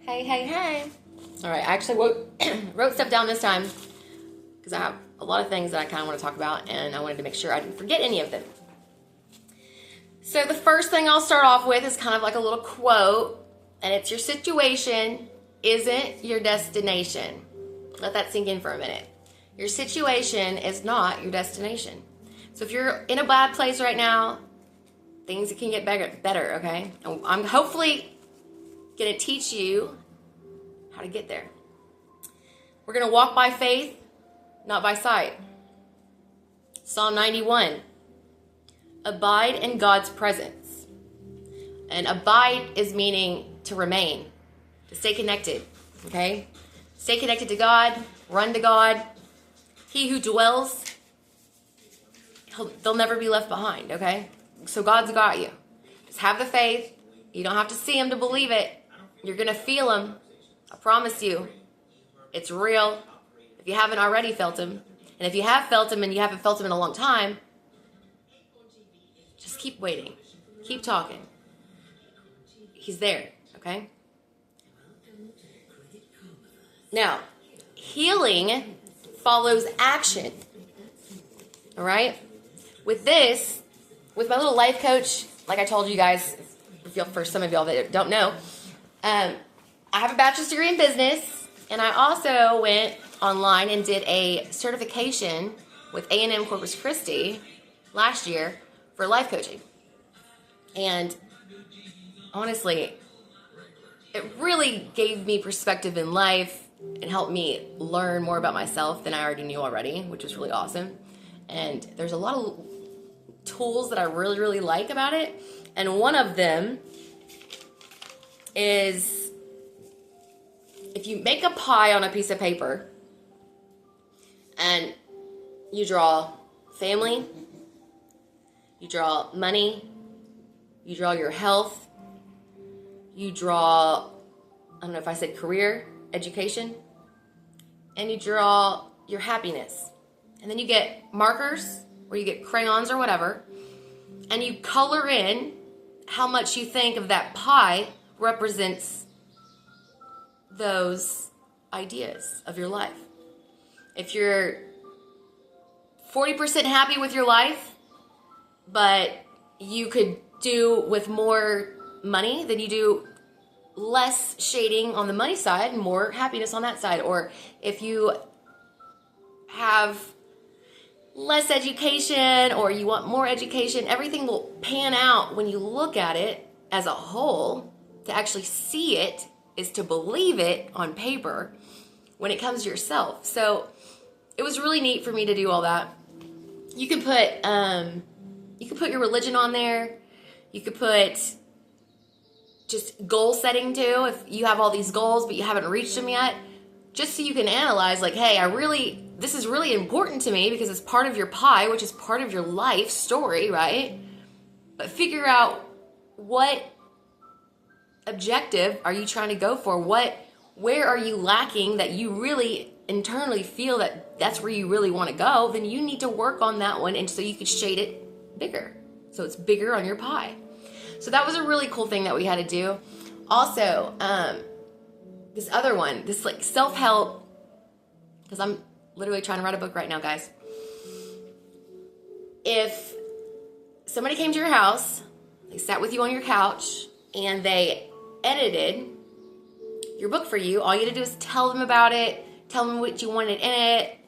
Hey, hey, hey. All right, I actually wrote stuff down this time because I have a lot of things that I kind of want to talk about, and I wanted to make sure I didn't forget any of them. So the first thing I'll start off with is kind of like a little quote, and it's your situation isn't your destination. Let that sink in for a minute. Your situation is not your destination. So if you're in a bad place right now, things can get better, okay? I'm hopefully going to teach you how to get there. We're going to walk by faith, not by sight. Psalm 91. Abide in God's presence. And abide is meaning to remain, to stay connected, okay? Stay connected to God, run to God. He who dwells, they'll never be left behind, okay? So God's got you. Just have the faith. You don't have to see him to believe it. You're going to feel him. I promise you. It's real. If you haven't already felt him, and if you have felt him and you haven't felt him in a long time, just keep waiting. Keep talking. He's there, okay? Now, healing follows action. All right? With my little life coach, like I told you guys, for some of y'all that don't know, I have a bachelor's degree in business, and I also went online and did a certification with A&M Corpus Christi last year for life coaching. And honestly, it really gave me perspective in life and helped me learn more about myself than I already knew already, which was really awesome. And there's a lot of tools that I really, really like about it. And one of them is if you make a pie on a piece of paper and you draw family, you draw money, you draw your health, you draw, I don't know if I said career, education, and you draw your happiness. And then you get markers or you get crayons or whatever, and you color in how much you think of that pie represents those ideas of your life. If you're 40% happy with your life, but you could do with more money than you do less shading on the money side and more happiness on that side. Or if you have less education or you want more education, everything will pan out when you look at it as a whole. To actually see it is to believe it on paper when it comes to yourself. So it was really neat for me to do all that. You can put your religion on there. You could put just goal setting too. If you have all these goals but you haven't reached them yet, just so you can analyze like, hey, this is really important to me because it's part of your pie, which is part of your life story, right? But figure out what objective are you trying to go for? Where are you lacking that you really internally feel that's where you really want to go? Then you need to work on that one, and so you could shade it bigger. So it's bigger on your pie. So that was a really cool thing that we had to do. Also, this other one, this like self-help, because I'm literally trying to write a book right now, guys. If somebody came to your house, they sat with you on your couch, and they edited your book for you, all you had to do is tell them about it, tell them what you wanted in it,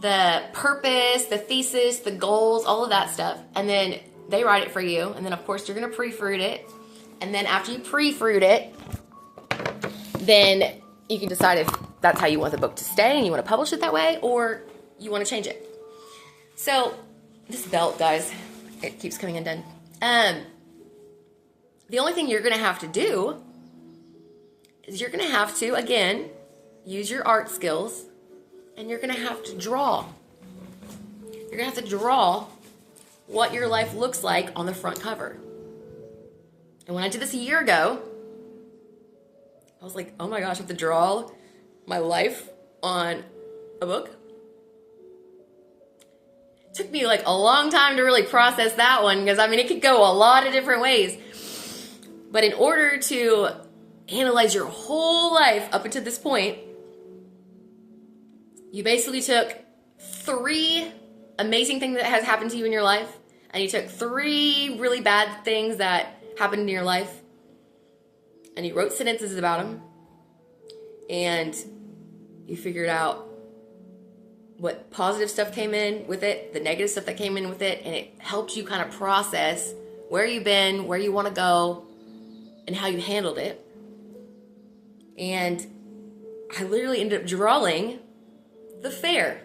the purpose, the thesis, the goals, all of that stuff, and then they write it for you, and then of course you're going to proofread it, and then after you proofread it, then you can decide if that's how you want the book to stay and you want to publish it that way, or you want to change it. So this belt, guys, it keeps coming undone. The only thing you're going to have to do is you're going to have to, again, use your art skills, and you're going to have to draw. You're going to have to draw what your life looks like on the front cover. And when I did this a year ago, I was like, oh my gosh, I have to draw my life on a book. It took me like a long time to really process that one because, I mean, it could go a lot of different ways. But in order to analyze your whole life up until this point, you basically took 3 amazing things that has happened to you in your life, and you took 3 really bad things that happened in your life, and you wrote sentences about them, and you figured out what positive stuff came in with it, the negative stuff that came in with it, and it helped you kind of process where you've been, where you want to go, and how you handled it. And I literally ended up drawing the fair.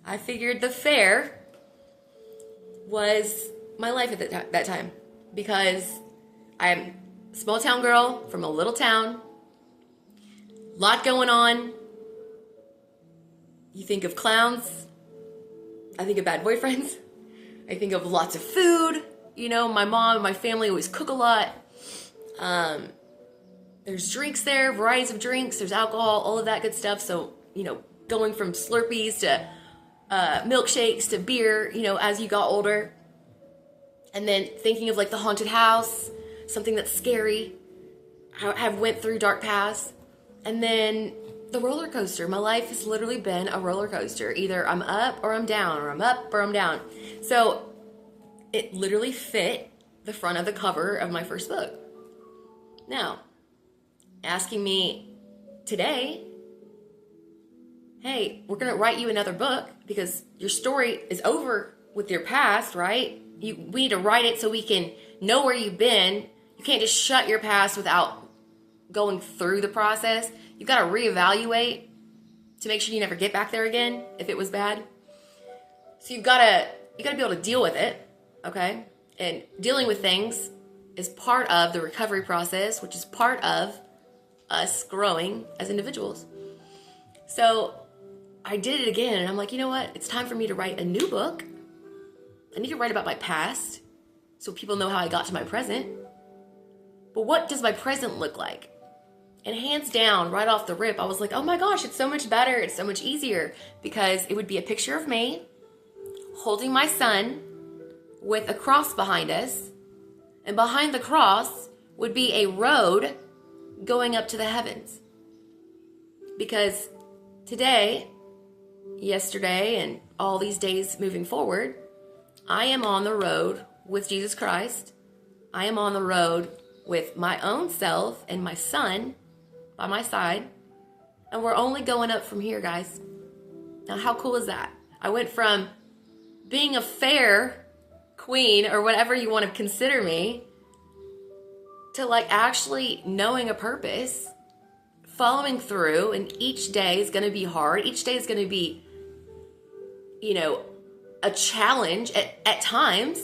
I figured the fair was my life at that time, because I'm a small town girl from a little town, lot going on. You think of clowns, I think of bad boyfriends, I think of lots of food. You know, my mom and my family always cook a lot. There's drinks there, varieties of drinks, there's alcohol, all of that good stuff. So, you know, going from Slurpees to milkshakes to beer, you know, as you got older. And then thinking of like the haunted house, something that's scary. I have went through dark paths. And then the roller coaster. My life has literally been a roller coaster. Either I'm up or I'm down, or I'm up or I'm down. So it literally fit the front of the cover of my first book. Now, asking me today, hey, we're going to write you another book because your story is over with your past, right? We need to write it so we can know where you've been. You can't just shut your past without going through the process. You've got to reevaluate to make sure you never get back there again if it was bad. So you got to be able to deal with it, okay? And dealing with things is part of the recovery process, which is part of us growing as individuals. So I did it again, and I'm like, you know what? It's time for me to write a new book. I need to write about my past so people know how I got to my present. But what does my present look like? And hands down, right off the rip, I was like, oh my gosh, it's so much better. It's so much easier, because it would be a picture of me holding my son with a cross behind us. And behind the cross would be a road going up to the heavens. Because today, yesterday, and all these days moving forward, I am on the road with Jesus Christ. I am on the road with my own self and my son by my side. And we're only going up from here, guys. Now, how cool is that? I went from being a fair queen, or whatever you want to consider me, to like actually knowing a purpose, following through, and each day is going to be hard. Each day is going to be, you know, a challenge at times.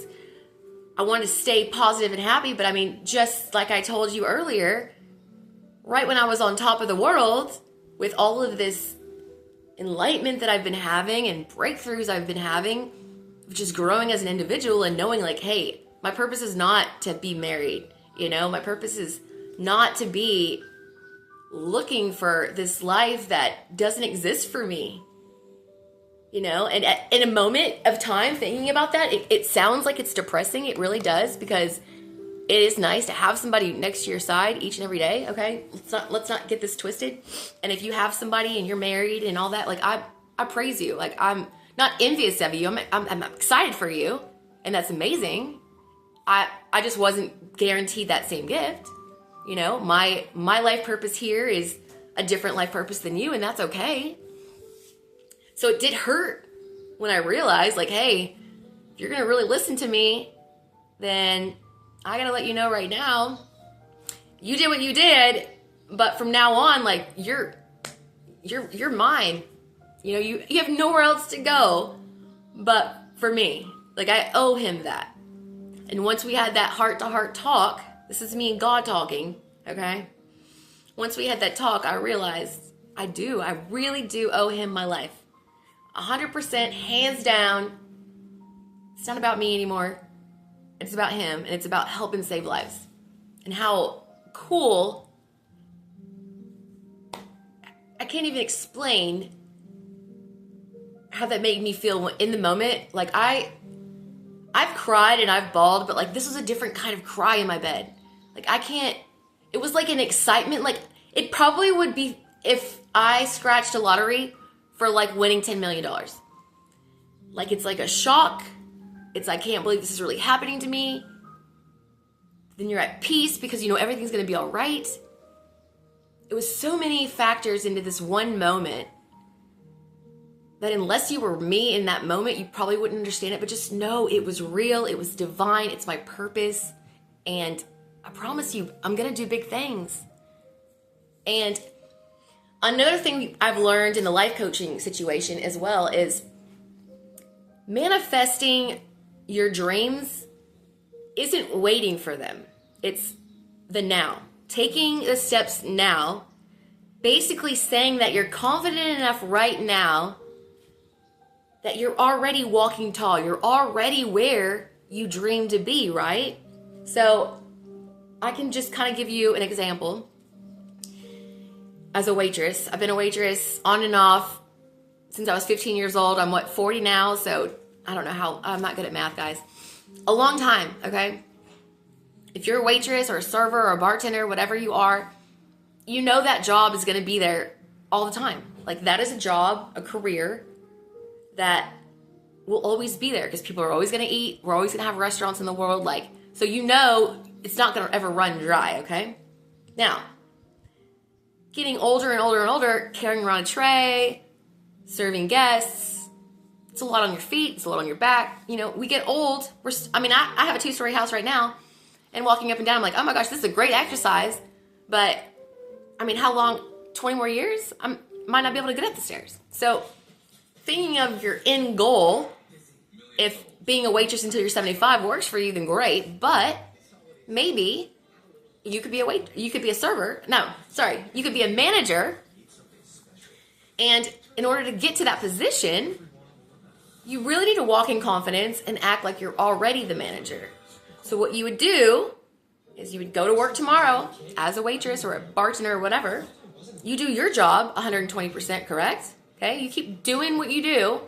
I want to stay positive and happy, but I mean, just like I told you earlier, right when I was on top of the world with all of this enlightenment that I've been having and breakthroughs I've been having, just growing as an individual and knowing like, hey, my purpose is not to be married. You know, my purpose is not to be looking for this life that doesn't exist for me. You know, and in a moment of time thinking about that, it sounds like it's depressing. It really does, because it is nice to have somebody next to your side each and every day. Okay, let's not get this twisted. And if you have somebody and you're married and all that, like I praise you. Like I'm not envious of you. I'm excited for you, and that's amazing. I just wasn't guaranteed that same gift. You know, my life purpose here is a different life purpose than you, and that's okay. So it did hurt when I realized, like, hey, if you're going to really listen to me, then I got to let you know right now, you did what you did, but from now on, like, you're mine. You know, you have nowhere else to go but for me. Like, I owe him that. And once we had that heart-to-heart talk, this is me and God talking, okay? Once we had that talk, I realized I really do owe him my life. 100%, hands down. It's not about me anymore. It's about him, and it's about helping save lives. And how cool. I can't even explain how that made me feel in the moment. Like I've cried and I've bawled, but like this was a different kind of cry in my bed. Like I can't It was like an excitement. Like, it probably would be if I scratched a lottery for like winning $10 million. Like, it's like a shock. It's, I can't believe this is really happening to me. Then you're at peace because you know everything's going to be all right. It was so many factors into this one moment that unless you were me in that moment, you probably wouldn't understand it. But just know it was real. It was divine. It's my purpose. And I promise you, I'm going to do big things. And another thing I've learned in the life coaching situation as well is manifesting your dreams isn't waiting for them. It's the now. Taking the steps now, basically saying that you're confident enough right now that you're already walking tall. You're already where you dream to be, right? So I can just kind of give you an example. As a waitress, I've been a waitress on and off since I was 15 years old. I'm 40 now, so I don't know how, I'm not good at math, guys. A long time, okay? If you're a waitress or a server or a bartender, whatever you are, you know that job is going to be there all the time. Like, that is a job, a career that will always be there because people are always going to eat. We're always going to have restaurants in the world. Like, so you know it's not going to ever run dry, okay? Now, getting older and older and older, carrying around a tray, serving guests, it's a lot on your feet, it's a lot on your back. You know, we get old. I have a 2-story house right now, and walking up and down, I'm like, oh my gosh, this is a great exercise. But, I mean, how long? 20 more years? I might not be able to get up the stairs. So, thinking of your end goal, if being a waitress until you're 75 works for you, then great. But maybe you could be you could be a server. No, sorry. You could be a manager. And in order to get to that position, you really need to walk in confidence and act like you're already the manager. So what you would do is you would go to work tomorrow as a waitress or a bartender or whatever. You do your job 120%, correct? Okay? You keep doing what you do.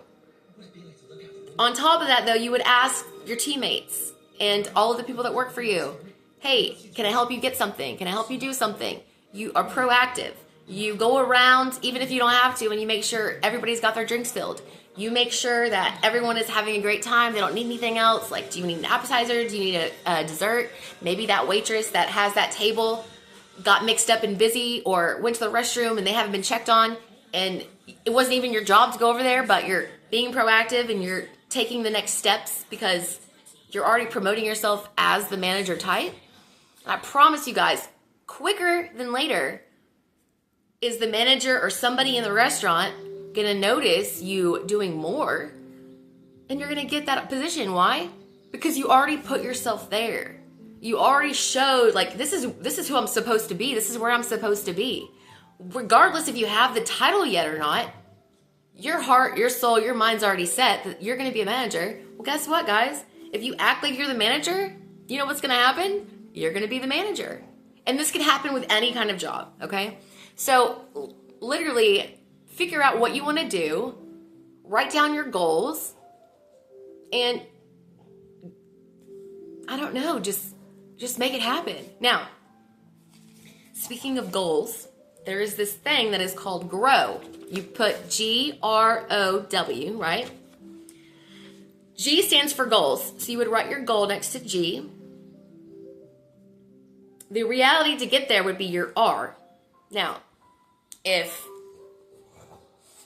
On top of that, though, you would ask your teammates and all of the people that work for you, hey, can I help you get something? Can I help you do something? You are proactive. You go around, even if you don't have to, and you make sure everybody's got their drinks filled. You make sure that everyone is having a great time. They don't need anything else. Like, do you need an appetizer? Do you need a dessert? Maybe that waitress that has that table got mixed up and busy or went to the restroom and they haven't been checked on. And it wasn't even your job to go over there, but you're being proactive and you're taking the next steps because you're already promoting yourself as the manager type. I promise you guys, quicker than later, is the manager or somebody in the restaurant gonna notice you doing more, and you're gonna get that position. Why? Because you already put yourself there. You already showed, like, this is who I'm supposed to be. This is where I'm supposed to be. Regardless if you have the title yet or not, your heart, your soul, your mind's already set that you're gonna be a manager. Well, guess what, guys? If you act like you're the manager, you know what's gonna happen? You're gonna be the manager. And this can happen with any kind of job, okay? So literally figure out what you want to do, write down your goals, and I don't know, just make it happen. Now, speaking of goals, there is this thing that is called GROW. You put GROW, right? G stands for goals. So you would write your goal next to G. The reality to get there would be your R. Now, if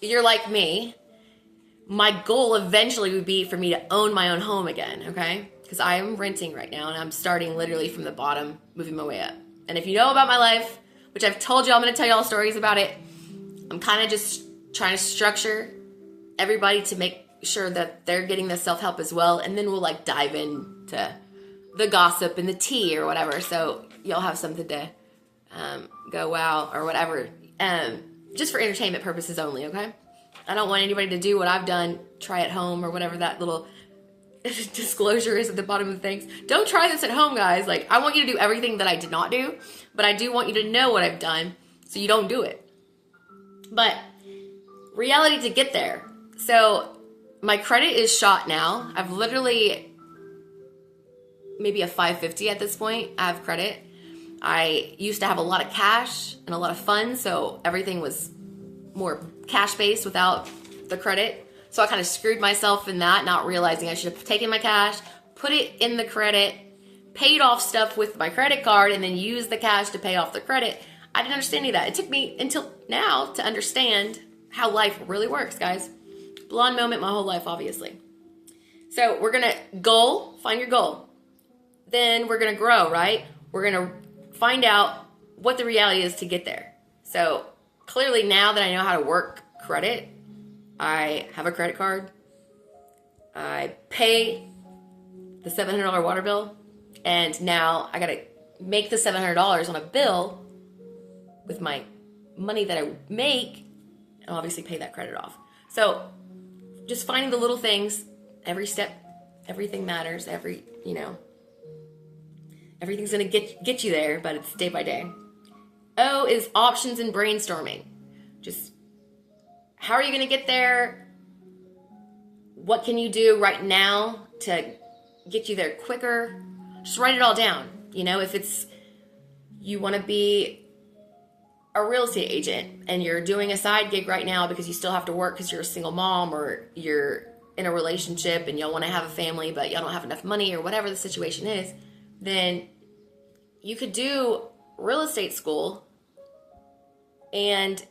you're like me, my goal eventually would be for me to own my own home again, okay? Because I am renting right now and I'm starting literally from the bottom, moving my way up. And if you know about my life, which I've told you, I'm going to tell you all stories about it, I'm kind of just trying to structure everybody to make sure that they're getting the self-help as well. And then we'll like dive into the gossip and the tea or whatever. So you'll have something to go wow or whatever. Just for entertainment purposes only, okay? I don't want anybody to do what I've done, try at home or whatever that little disclosure is at the bottom of things. Don't try this at home, guys. Like, I want you to do everything that I did not do, but I do want you to know what I've done so you don't do it. But reality to get there. So my credit is shot now. I've literally maybe a 550 at this point. I have credit. I used to have a lot of cash and a lot of funds, so everything was more cash based without the credit. So I kind of screwed myself in that, not realizing I should have taken my cash, put it in the credit, paid off stuff with my credit card, and then used the cash to pay off the credit. I didn't understand any of that. It took me until now to understand how life really works, guys. Blonde moment my whole life, obviously. So we're going to find your goal. Then we're going to grow, right? We're going to find out what the reality is to get there. So clearly now that I know how to work credit, I have a credit card. I pay the $700 water bill. And now I got to make the $700 on a bill with my money that I make and obviously pay that credit off. So just finding the little things, every step, everything matters, everything's going to get you there, but it's day by day. O is options and brainstorming. Just how are you going to get there? What can you do right now to get you there quicker? Just write it all down. If it's you want to be a real estate agent and you're doing a side gig right now because you still have to work because you're a single mom or you're in a relationship and y'all want to have a family but y'all don't have enough money or whatever the situation is, then you could do real estate school and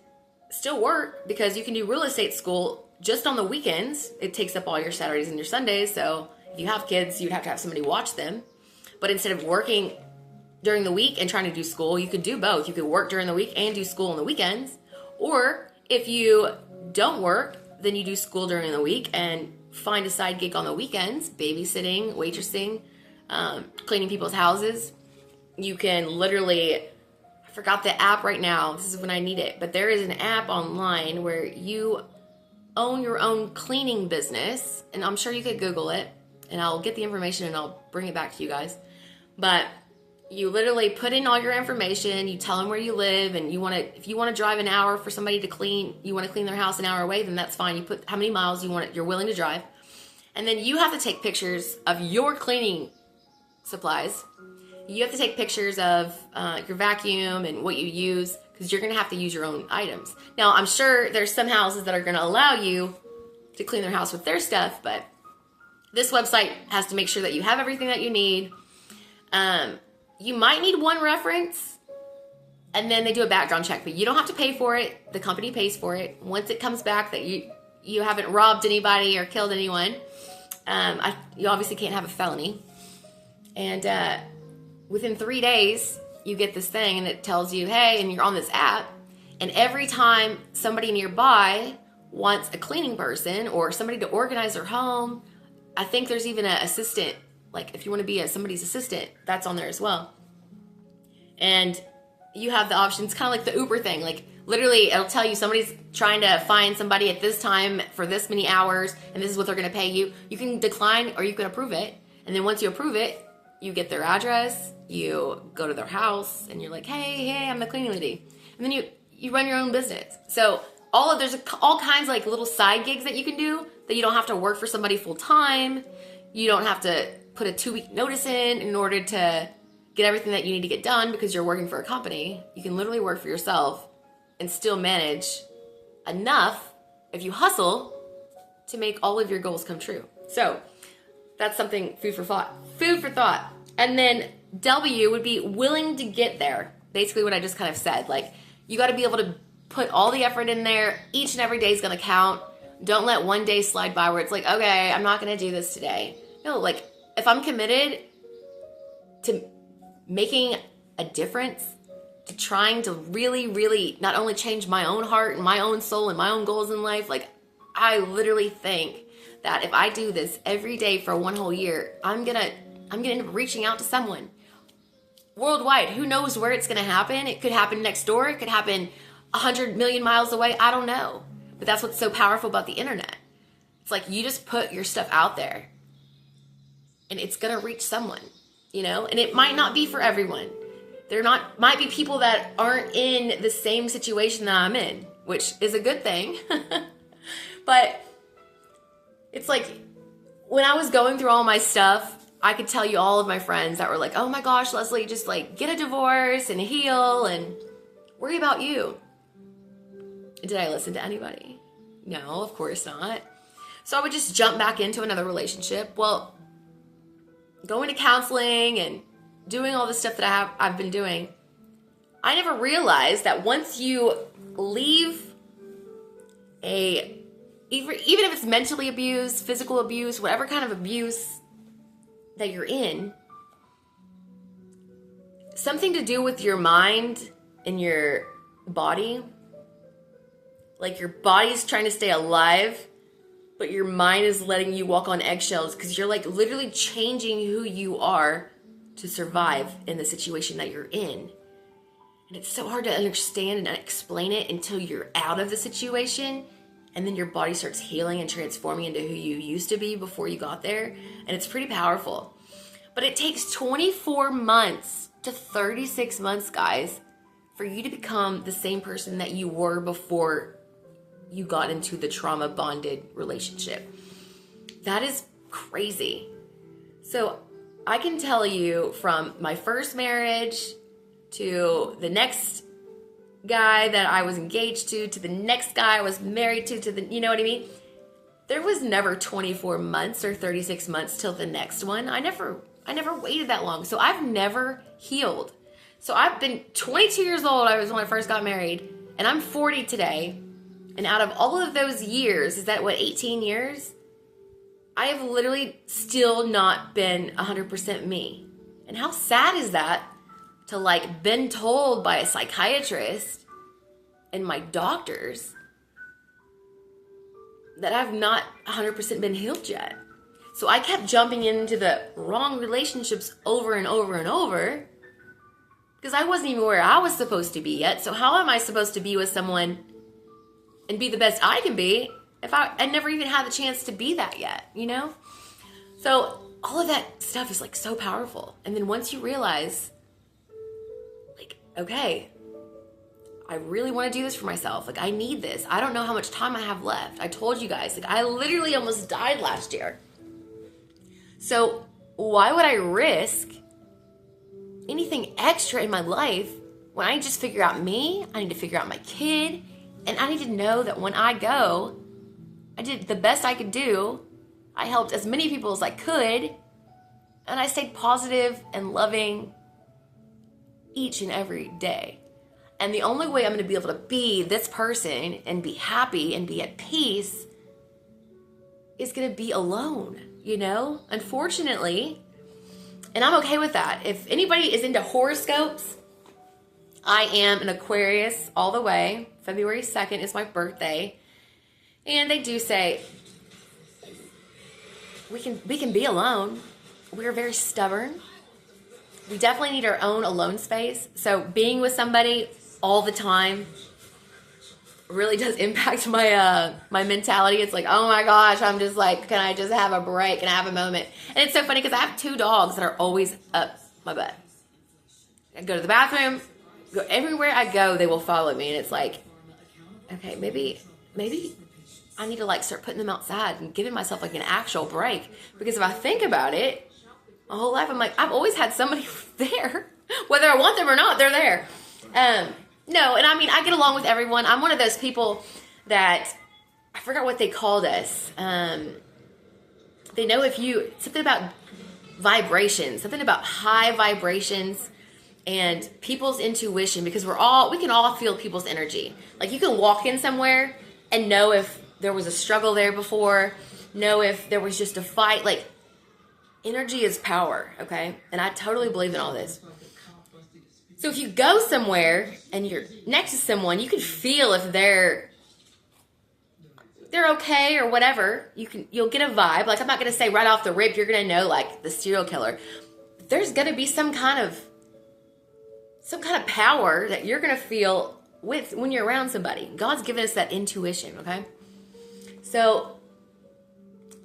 still work, because you can do real estate school just on the weekends. It takes up all your Saturdays and your Sundays, so if you have kids, you'd have to have somebody watch them. But instead of working during the week and trying to do school, you could do both. You could work during the week and do school on the weekends. Or if you don't work, then you do school during the week and find a side gig on the weekends, babysitting, waitressing, cleaning people's houses. You can literally, I forgot the app right now. This is when I need it. But there is an app online where you own your own cleaning business. And I'm sure you could Google it. And I'll get the information and I'll bring it back to you guys. But you literally put in all your information, you tell them where you live, and if you want to drive an hour for somebody to clean, you want to clean their house an hour away, then that's fine. You put how many miles you're willing to drive. And then you have to take pictures of your cleaning supplies. You have to take pictures of your vacuum and what you use, because you're going to have to use your own items. Now, I'm sure there's some houses that are going to allow you to clean their house with their stuff, but this website has to make sure that you have everything that you need. You might need one reference, and then they do a background check, but you don't have to pay for it. The company pays for it. Once it comes back that you haven't robbed anybody or killed anyone, you obviously can't have a felony. And within 3 days, you get this thing, and it tells you, hey, and you're on this app, and every time somebody nearby wants a cleaning person or somebody to organize their home, I think there's even an assistant. Like if you want to be somebody's assistant, that's on there as well. And you have the options, kind of like the Uber thing. Like literally it'll tell you somebody's trying to find somebody at this time for this many hours, and this is what they're going to pay you. You can decline or you can approve it. And then once you approve it, you get their address, you go to their house, and you're like, hey, I'm the cleaning lady. And then you run your own business. So there's all kinds of like little side gigs that you can do that you don't have to work for somebody full time. You don't have to put a 2-week notice in order to get everything that you need to get done because you're working for a company. You can literally work for yourself and still manage enough, if you hustle, to make all of your goals come true. So that's something food for thought. And then W would be willing to get there. Basically what I just kind of said. Like you got to be able to put all the effort in there. Each and every day is going to count. Don't let one day slide by where it's like, okay, I'm not going to do this today. No, like if I'm committed to making a difference, to trying to really, really not only change my own heart and my own soul and my own goals in life, like I literally think that if I do this every day for one whole year, I'm gonna end up reaching out to someone worldwide. Who knows where it's gonna happen? It could happen next door. It could happen 100 million miles away. I don't know. But that's what's so powerful about the internet. It's like you just put your stuff out there, and it's gonna reach someone, and it might not be for everyone. Might be people that aren't in the same situation that I'm in, which is a good thing. But it's like when I was going through all my stuff, I could tell you all of my friends that were like, oh my gosh, Leslie, just like get a divorce and heal and worry about you. Did I listen to anybody? No, of course not. So I would just jump back into another relationship. Well, going to counseling and doing all the stuff that I've been doing, I never realized that once you leave even if it's mentally abuse, physical abuse, whatever kind of abuse that you're in, something to do with your mind and your body, like your body's trying to stay alive, but your mind is letting you walk on eggshells because you're like literally changing who you are to survive in the situation that you're in. And it's so hard to understand and explain it until you're out of the situation, and then your body starts healing and transforming into who you used to be before you got there. And it's pretty powerful. But it takes 24 months to 36 months, guys, for you to become the same person that you were before you got into the trauma bonded relationship. That is crazy. So I can tell you from my first marriage to the next guy that I was engaged to the next guy I was married to the, you know what I mean? There was never 24 months or 36 months till the next one. I never waited that long. So I've never healed. So I've been 22 years old. I was when I first got married, and I'm 40 today. And out of all of those years, is that what, 18 years? I have literally still not been 100% me. And how sad is that to like been told by a psychiatrist and my doctors that I've not 100% been healed yet. So I kept jumping into the wrong relationships over and over and over because I wasn't even where I was supposed to be yet. So how am I supposed to be with someone and be the best I can be if I never even had the chance to be that yet, you know? So all of that stuff is like so powerful. And then once you realize, like, okay, I really want to do this for myself. Like, I need this. I don't know how much time I have left. I told you guys, like, I literally almost died last year. So why would I risk anything extra in my life when I just figure out me? I need to figure out my kid. And I need to know that when I go, I did the best I could do. I helped as many people as I could. And I stayed positive and loving each and every day. And the only way I'm going to be able to be this person and be happy and be at peace is going to be alone, you know? Unfortunately. And I'm okay with that. If anybody is into horoscopes, I am an Aquarius all the way. February 2nd is my birthday. And they do say we can be alone. We're very stubborn. We definitely need our own alone space. So being with somebody all the time really does impact my my mentality. It's like, oh my gosh, I'm just like, can I just have a break? Can I have a moment? And it's so funny because I have 2 dogs that are always up my butt. I go to the bathroom, go everywhere I go, they will follow me. And it's like, okay, maybe I need to like start putting them outside and giving myself like an actual break. Because if I think about it, my whole life, I'm like, I've always had somebody there. Whether I want them or not, they're there. No, and I mean, I get along with everyone. I'm one of those people that, I forgot what they called us. They know something about vibrations, something about high vibrations and people's intuition, because we can all feel people's energy. Like you can walk in somewhere and know if there was a struggle there before, know if there was just a fight. Like, energy is power, okay? And I totally believe in all this. So if you go somewhere and you're next to someone, you can feel if they're okay or whatever. You'll get a vibe. Like, I'm not going to say right off the rip, you're going to know like the serial killer. There's going to be some kind of power that you're going to feel with when you're around somebody. God's given us that intuition, okay? So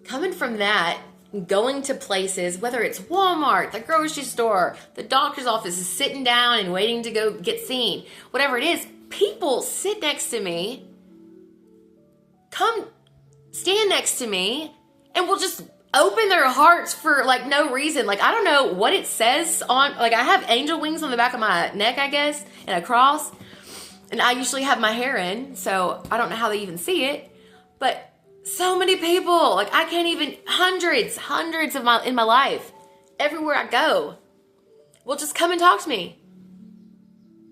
coming from that, going to places, whether it's Walmart, the grocery store, the doctor's office, is sitting down and waiting to go get seen, whatever it is, people sit next to me, come stand next to me, and will just open their hearts for like no reason. Like, I don't know what it says on, like, I have angel wings on the back of my neck, I guess, and a cross. And I usually have my hair in, so I don't know how they even see it. But so many people, like, I can't even, hundreds of in my life, everywhere I go, will just come and talk to me.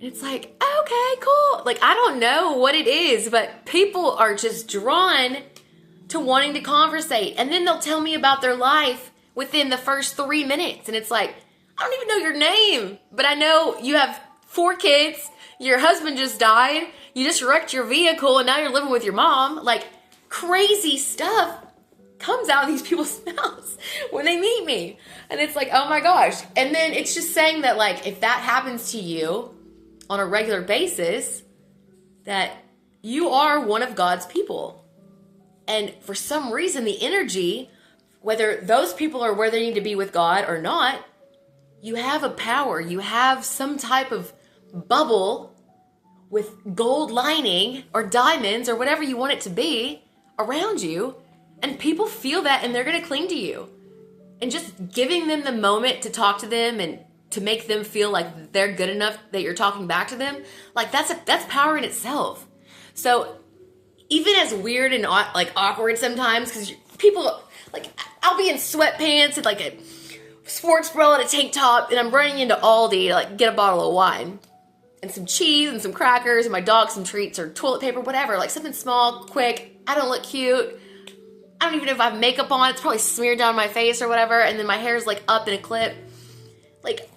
And it's like, okay, cool. Like, I don't know what it is, but people are just drawn to wanting to conversate. And then they'll tell me about their life within the first 3 minutes. And it's like, I don't even know your name, but I know you have 4 kids. Your husband just died. You just wrecked your vehicle and now you're living with your mom. Like, crazy stuff comes out of these people's mouths when they meet me. And it's like, oh my gosh. And then it's just saying that, like, if that happens to you on a regular basis, that you are one of God's people. And for some reason, the energy, whether those people are where they need to be with God or not, you have a power. You have some type of bubble with gold lining or diamonds or whatever you want it to be around you, and people feel that and they're going to cling to you. And just giving them the moment to talk to them and to make them feel like they're good enough that you're talking back to them, like that's power in itself. So even as weird and like awkward sometimes, because people, like, I'll be in sweatpants and like a sports bra and a tank top, and I'm running into Aldi to like get a bottle of wine and some cheese and some crackers and my dog some treats or toilet paper, whatever, like something small, quick. I don't look cute. I don't even know if I have makeup on. It's probably smeared down my face or whatever, and then my hair's like up in a clip. Like,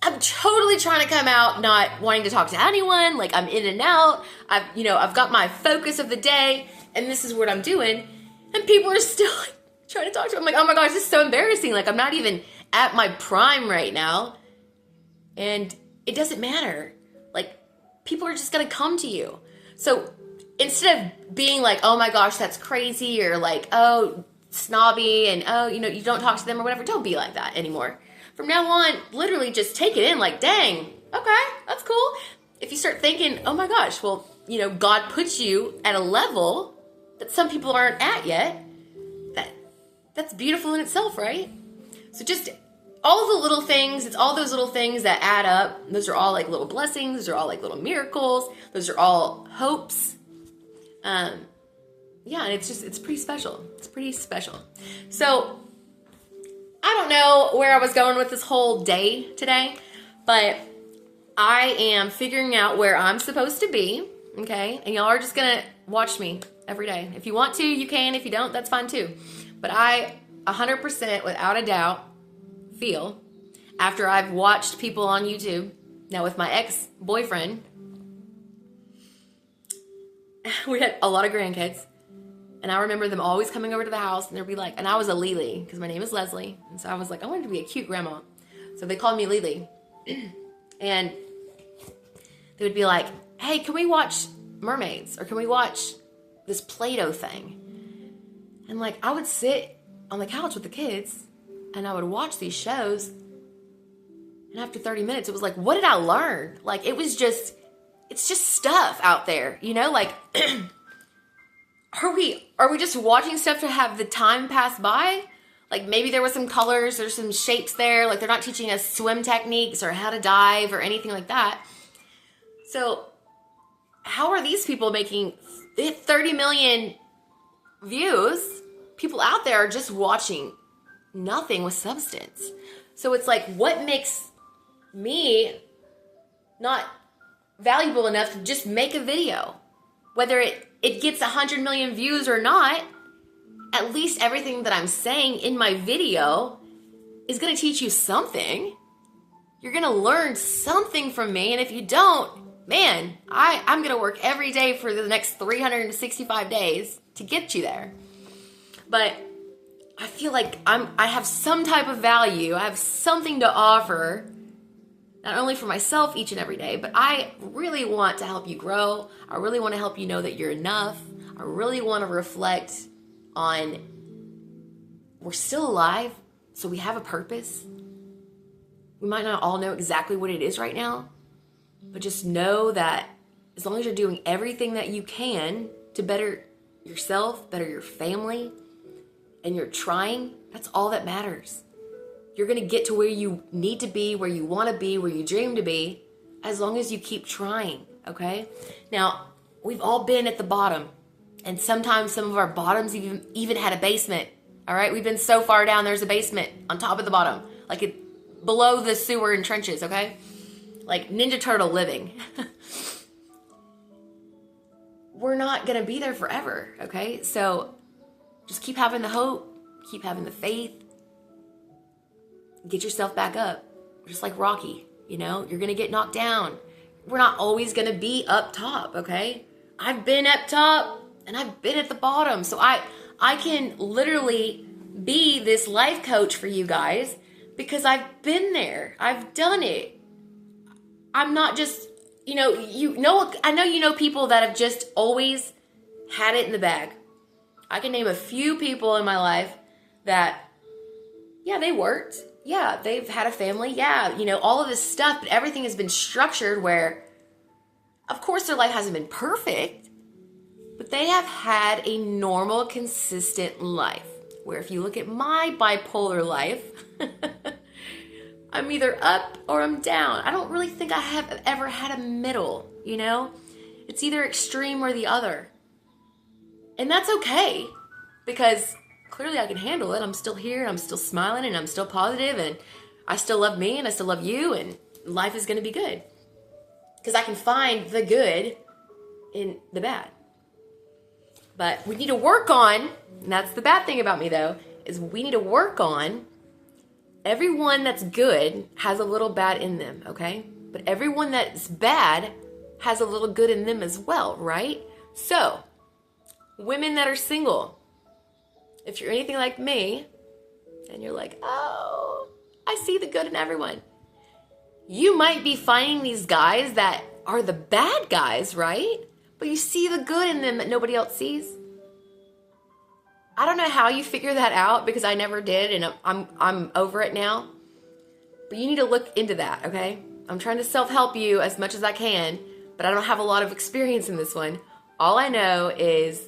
I'm totally trying to come out not wanting to talk to anyone. Like, I'm in and out. I've got my focus of the day, and this is what I'm doing. And people are still like, trying to talk to me. I'm like, oh my gosh, this is so embarrassing. Like, I'm not even at my prime right now. And it doesn't matter. Like, people are just going to come to you. So instead of being like, oh my gosh, that's crazy, or like, oh, snobby, and oh, you don't talk to them or whatever, don't be like that anymore. From now on, literally just take it in like, dang, okay, that's cool. If you start thinking, oh my gosh, well, God puts you at a level that some people aren't at yet, that's beautiful in itself, right? So just all the little things, it's all those little things that add up. Those are all like little blessings. Those are all like little miracles. Those are all hopes. Yeah, and it's pretty special. It's pretty special. So I don't know where I was going with this whole day today, but I am figuring out where I'm supposed to be, okay? And y'all are just going to watch me every day. If you want to, you can. If you don't, that's fine too. But I 100% without a doubt feel, after I've watched people on YouTube, now with my ex-boyfriend, we had a lot of grandkids, and I remember them always coming over to the house, and they'd be like, and I was a Lily, because my name is Leslie, and so I was like, I wanted to be a cute grandma, so they called me Lily, and they would be like, hey, can we watch mermaids, or can we watch this Play-Doh thing? And like, I would sit on the couch with the kids, and I would watch these shows, and after 30 minutes, it was like, what did I learn? Like, it's just stuff out there, like, are we just watching stuff to have the time pass by? Like, maybe there was some colors, there's some shapes there, like they're not teaching us swim techniques or how to dive or anything like that. So how are these people making 30 million views? People out there are just watching nothing with substance. So it's like, what makes me not valuable enough to just make a video? Whether it gets 100 million views or not, at least everything that I'm saying in my video is going to teach you something. You're going to learn something from me. And if you don't, man, I'm going to work every day for the next 365 days to get you there. But I feel like I have some type of value. I have something to offer, not only for myself each and every day, but I really want to help you grow. I really want to help you know that you're enough. I really want to reflect on we're still alive, so we have a purpose. We might not all know exactly what it is right now, but just know that as long as you're doing everything that you can to better yourself, better your family, and you're trying That's all that matters. You're going to get to where you need to be, where you want to be, where you dream to be, as long as you keep trying, okay? Now, we've all been at the bottom, and sometimes some of our bottoms even had a basement, all right? We've been so far down, there's a basement on top of the bottom, like below the sewer and trenches, okay? Like Ninja Turtle living. We're not going to be there forever, okay? So just keep having the hope, keep having the faith. Get yourself back up, just like Rocky, you know? You're going to get knocked down. We're not always going to be up top, okay? I've been up top and I've been at the bottom. So I can literally be this life coach for you guys because I've been there. I've done it. I'm not just, I know you know people that have just always had it in the bag. I can name a few people in my life that, yeah, they worked. Yeah, they've had a family. Yeah, all of this stuff, but everything has been structured where, of course, their life hasn't been perfect, but they have had a normal, consistent life. Where if you look at my bipolar life, I'm either up or I'm down. I don't really think I have ever had a middle, It's either extreme or the other. And that's okay, because clearly I can handle it. I'm still here, and I'm still smiling, and I'm still positive, and I still love me, and I still love you, and life is going to be good. Because I can find the good in the bad. But we need to work on, and that's the bad thing about me though, is we need to work on, everyone that's good has a little bad in them, okay? But everyone that's bad has a little good in them as well, right? So, women that are single, if you're anything like me, and you're like, oh, I see the good in everyone. You might be finding these guys that are the bad guys, right? But you see the good in them that nobody else sees. I don't know how you figure that out because I never did, and I'm over it now. But you need to look into that, okay? I'm trying to self-help you as much as I can, but I don't have a lot of experience in this one. All I know is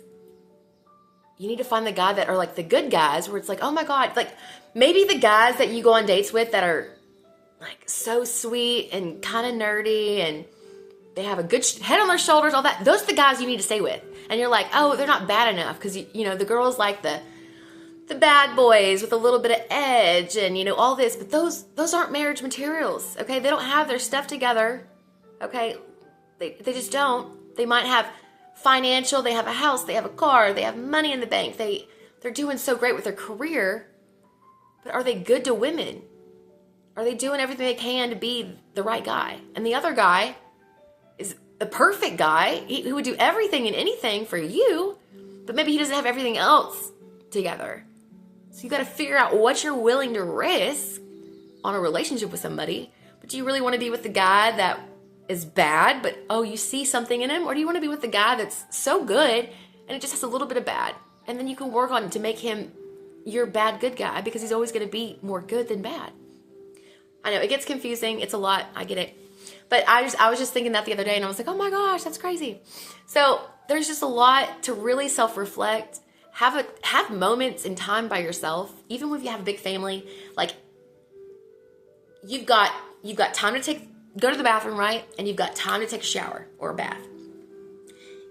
you need to find the guy that are like the good guys where it's like, oh my God, like maybe the guys that you go on dates with that are like so sweet and kind of nerdy and they have a good head on their shoulders, all that. Those are the guys you need to stay with. And you're like, oh, they're not bad enough because, the girls like the bad boys with a little bit of edge and, all this. But those aren't marriage materials, okay? They don't have their stuff together, okay? They just don't. They might have financial, they have a house, they have a car, they have money in the bank. They're doing so great with their career, but are they good to women? Are they doing everything they can to be the right guy? And the other guy is the perfect guy who would do everything and anything for you, but maybe he doesn't have everything else together. So you got to figure out what you're willing to risk on a relationship with somebody. But do you really want to be with the guy that is bad, but you see something in him? Or do you want to be with the guy that's so good and it just has a little bit of bad? And then you can work on to make him your bad good guy because he's always going to be more good than bad. I know it gets confusing. It's a lot. I get it. But I was just thinking that the other day and I was like, oh my gosh, that's crazy. So there's just a lot to really self-reflect. Have moments in time by yourself, even if you have a big family. Like you've got time to go to the bathroom, right? And you've got time to take a shower or a bath.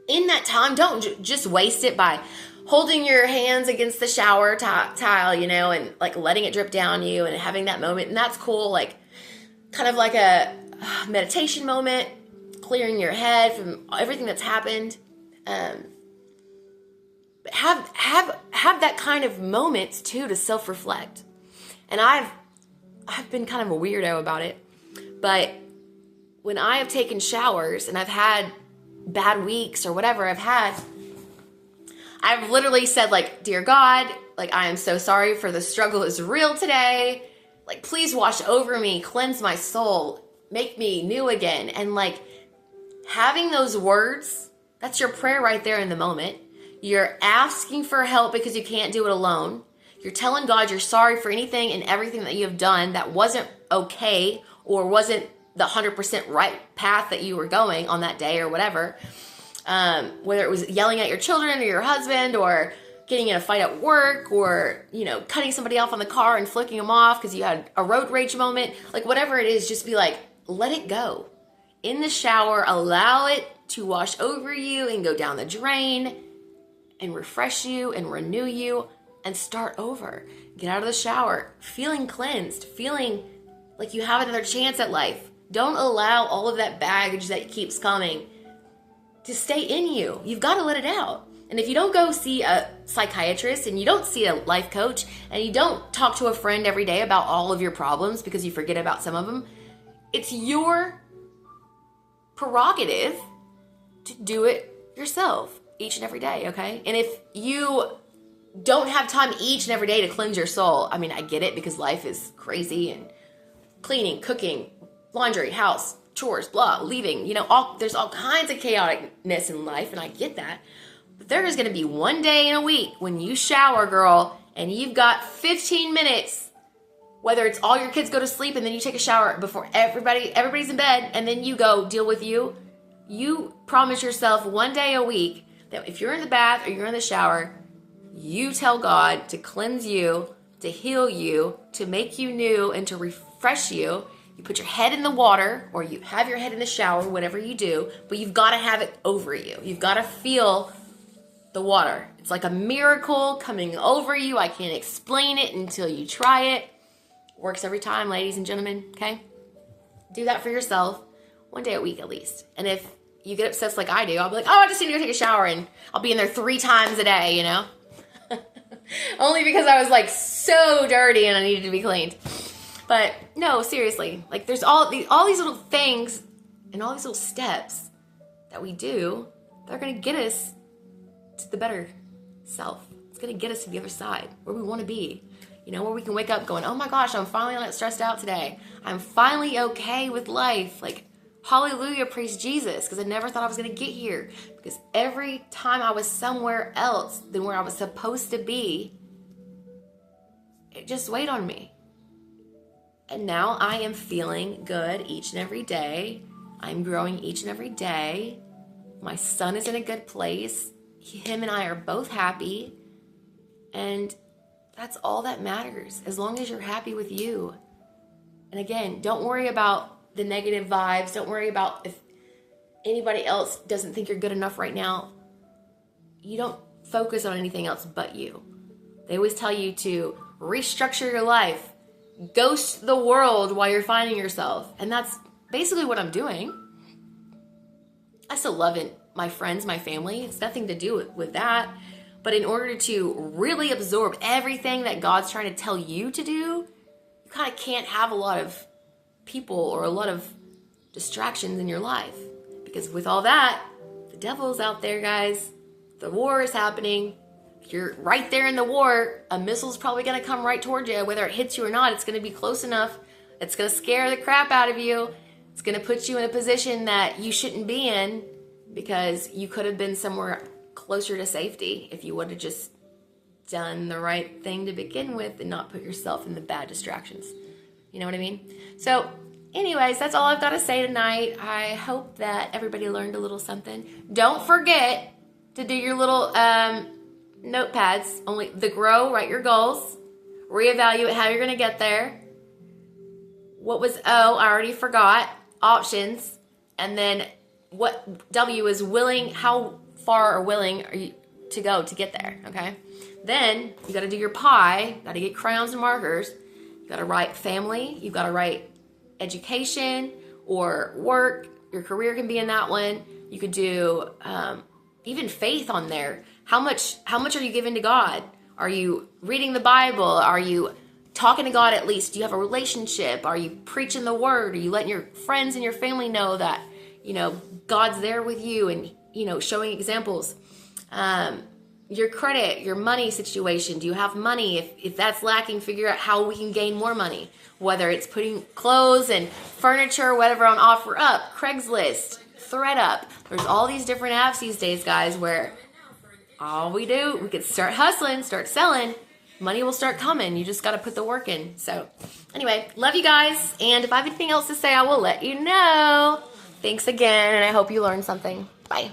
In that time, don't just waste it by holding your hands against the shower tile, and like letting it drip down you and having that moment. And that's cool, like kind of like a meditation moment, clearing your head from everything that's happened. But have that kind of moments too to self-reflect. And I've been kind of a weirdo about it, but when I have taken showers and I've had bad weeks or whatever I've literally said like, dear God, like I am so sorry for the struggle is real today. Like please wash over me, cleanse my soul, make me new again. And like having those words, that's your prayer right there in the moment. You're asking for help because you can't do it alone. You're telling God you're sorry for anything and everything that you have done that wasn't okay or wasn't the 100% right path that you were going on that day or whatever. Whether it was yelling at your children or your husband or getting in a fight at work, or, you know, cutting somebody off on the car and flicking them off because you had a road rage moment, like whatever it is, just be like, let it go. In the shower, allow it to wash over you and go down the drain and refresh you and renew you and start over. Get out of the shower feeling cleansed, feeling like you have another chance at life. Don't allow all of that baggage that keeps coming to stay in you. You've got to let it out. And if you don't go see a psychiatrist, and you don't see a life coach, and you don't talk to a friend every day about all of your problems because you forget about some of them, it's your prerogative to do it yourself each and every day, okay? And if you don't have time each and every day to cleanse your soul, I mean, I get it, because life is crazy, and cleaning, cooking, laundry, house, chores, blah, leaving, you know, there's all kinds of chaoticness in life, and I get that. But there is going to be one day in a week when you shower, girl, and you've got 15 minutes, whether it's all your kids go to sleep and then you take a shower before everybody's in bed, and then you go deal with you. You promise yourself one day a week that if you're in the bath or you're in the shower, you tell God to cleanse you, to heal you, to make you new, and to refresh you. You put your head in the water, or you have your head in the shower, whatever you do, but you've got to have it over you. You've got to feel the water. It's like a miracle coming over you. I can't explain it until you try it. Works every time, ladies and gentlemen, okay? Do that for yourself one day a week at least. And if you get obsessed like I do, I'll be like, oh, I just need to go take a shower, and I'll be in there 3 times a day, you know? Only because I was like so dirty and I needed to be cleaned. But no, seriously, like there's all these little things and all these little steps that we do that are going to get us to the better self. It's going to get us to the other side, where we want to be. You know, where we can wake up going, oh my gosh, I'm finally not stressed out today. I'm finally okay with life. Like, hallelujah, praise Jesus, because I never thought I was going to get here. Because every time I was somewhere else than where I was supposed to be, it just weighed on me. And now I am feeling good each and every day. I'm growing each and every day. My son is in a good place. Him and I are both happy. And that's all that matters, as long as you're happy with you. And again, don't worry about the negative vibes. Don't worry about if anybody else doesn't think you're good enough right now. You don't focus on anything else but you. They always tell you to restructure your life, ghost the world while you're finding yourself. And that's basically what I'm doing. I still love it, my friends, my family. It's nothing to do with that. But in order to really absorb everything that God's trying to tell you to do, you kind of can't have a lot of people or a lot of distractions in your life. Because with all that, the devil's out there, guys. The war is happening. If you're right there in the war, a missile's probably going to come right toward you. Whether it hits you or not, it's going to be close enough. It's going to scare the crap out of you. It's going to put you in a position that you shouldn't be in, because you could have been somewhere closer to safety if you would have just done the right thing to begin with and not put yourself in the bad distractions. You know what I mean? So anyways, that's all I've got to say tonight. I hope that everybody learned a little something. Don't forget to do your little notepads. Only the grow, write your goals, reevaluate how you're going to get there. What was O? I already forgot. Options. And then what W is willing, how far or willing are you to go to get there, okay? Then you got to do your pie. Got to get crayons and markers. You got to write family. You got to write education or work. Your career can be in that one. You could do even faith on there. How much are you giving to God? Are you reading the Bible? Are you talking to God at least? Do you have a relationship? Are you preaching the word? Are you letting your friends and your family know that, you know, God's there with you, and, you know, showing examples? Your credit, your money situation. Do you have money? If that's lacking, figure out how we can gain more money. Whether it's putting clothes and furniture, whatever, on offer up, Craigslist, ThreadUp. There's all these different apps these days, guys, where all we do, we could start hustling, start selling. Money will start coming. You just got to put the work in. So anyway, love you guys. And if I have anything else to say, I will let you know. Thanks again, and I hope you learned something. Bye.